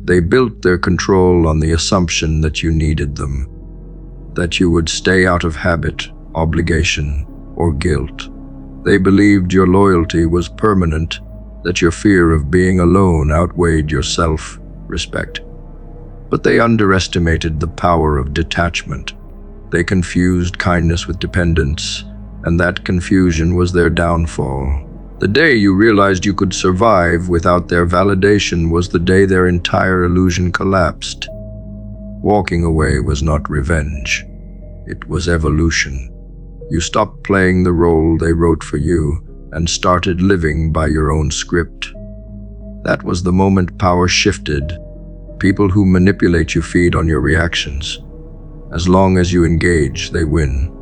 They built their control on the assumption that you needed them, that you would stay out of habit, obligation, or guilt. They believed your loyalty was permanent, that your fear of being alone outweighed your self-respect. But they underestimated the power of detachment. They confused kindness with dependence, and that confusion was their downfall. The day you realized you could survive without their validation was the day their entire illusion collapsed. Walking away was not revenge. It was evolution. You stopped playing the role they wrote for you and started living by your own script. That was the moment power shifted. People who manipulate you feed on your reactions. As long as you engage, they win.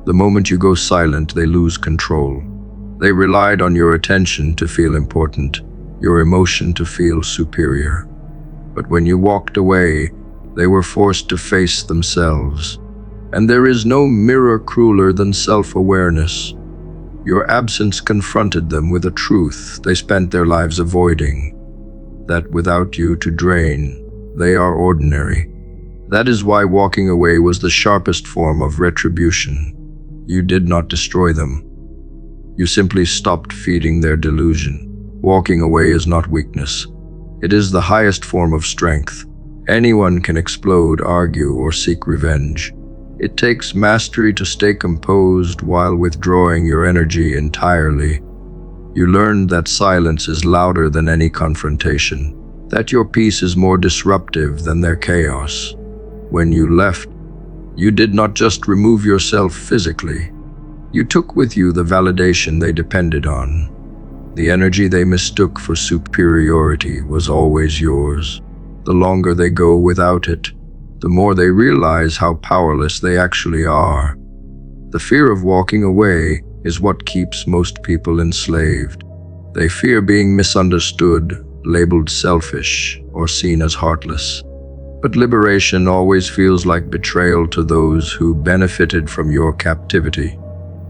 The moment you go silent, they lose control. They relied on your attention to feel important, your emotion to feel superior. But when you walked away, they were forced to face themselves. And there is no mirror crueler than self-awareness. Your absence confronted them with a truth they spent their lives avoiding, that without you to drain, they are ordinary. That is why walking away was the sharpest form of retribution. You did not destroy them. You simply stopped feeding their delusion. Walking away is not weakness. It is the highest form of strength. Anyone can explode, argue, or seek revenge. It takes mastery to stay composed while withdrawing your energy entirely. You learned that silence is louder than any confrontation, that your peace is more disruptive than their chaos. When you left, you did not just remove yourself physically. You took with you the validation they depended on. The energy they mistook for superiority was always yours. The longer they go without it, the more they realize how powerless they actually are. The fear of walking away is what keeps most people enslaved. They fear being misunderstood, labeled selfish, or seen as heartless. But liberation always feels like betrayal to those who benefited from your captivity.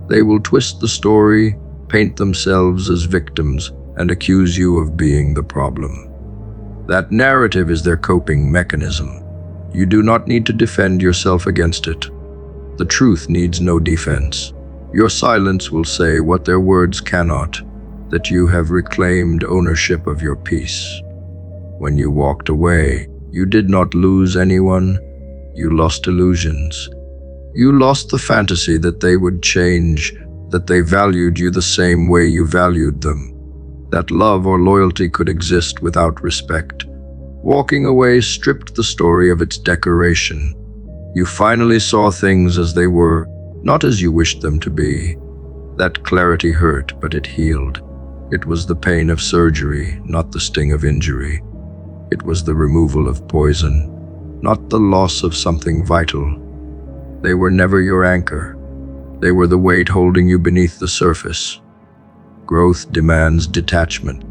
They will twist the story, paint themselves as victims, and accuse you of being the problem. That narrative is their coping mechanism. You do not need to defend yourself against it. The truth needs no defense. Your silence will say what their words cannot, that you have reclaimed ownership of your peace. When you walked away, you did not lose anyone. You lost illusions. You lost the fantasy that they would change, that they valued you the same way you valued them, that love or loyalty could exist without respect. Walking away stripped the story of its decoration. You finally saw things as they were, not as you wished them to be. That clarity hurt, but it healed. It was the pain of surgery, not the sting of injury. It was the removal of poison, not the loss of something vital. They were never your anchor. They were the weight holding you beneath the surface. Growth demands detachment.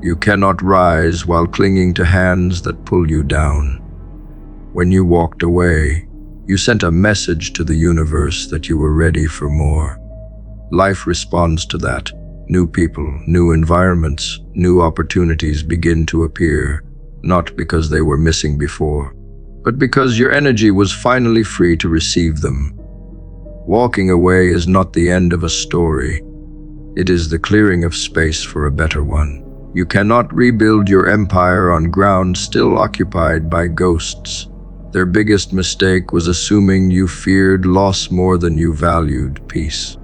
You cannot rise while clinging to hands that pull you down. When you walked away, you sent a message to the universe that you were ready for more. Life responds to that. New people, new environments, new opportunities begin to appear, not because they were missing before, but because your energy was finally free to receive them. Walking away is not the end of a story. It is the clearing of space for a better one. You cannot rebuild your empire on ground still occupied by ghosts. Their biggest mistake was assuming you feared loss more than you valued peace.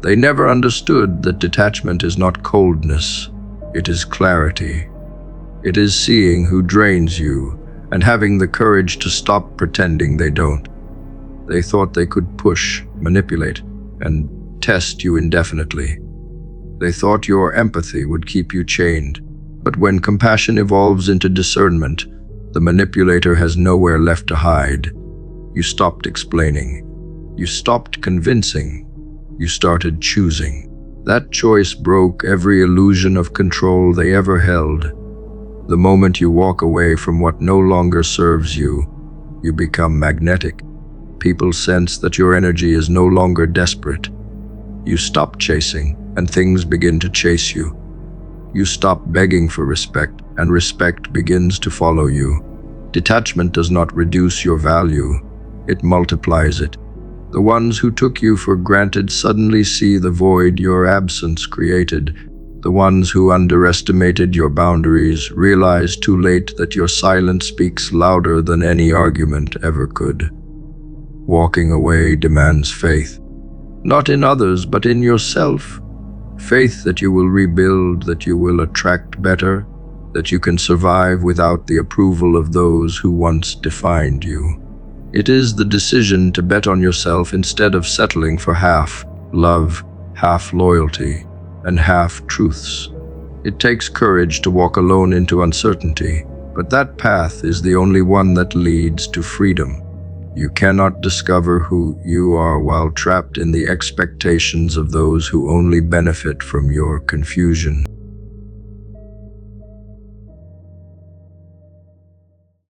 They never understood that detachment is not coldness, it is clarity. It is seeing who drains you and having the courage to stop pretending they don't. They thought they could push, manipulate, and test you indefinitely. They thought your empathy would keep you chained. But when compassion evolves into discernment, the manipulator has nowhere left to hide. You stopped explaining. You stopped convincing. You started choosing. That choice broke every illusion of control they ever held. The moment you walk away from what no longer serves you, you become magnetic. People sense that your energy is no longer desperate. You stop chasing, and things begin to chase you. You stop begging for respect, and respect begins to follow you. Detachment does not reduce your value, it multiplies it. The ones who took you for granted suddenly see the void your absence created. The ones who underestimated your boundaries realize too late that your silence speaks louder than any argument ever could. Walking away demands faith, not in others, but in yourself. Faith that you will rebuild, that you will attract better, that you can survive without the approval of those who once defined you. It is the decision to bet on yourself instead of settling for half love, half loyalty, and half truths. It takes courage to walk alone into uncertainty, but that path is the only one that leads to freedom. You cannot discover who you are while trapped in the expectations of those who only benefit from your confusion.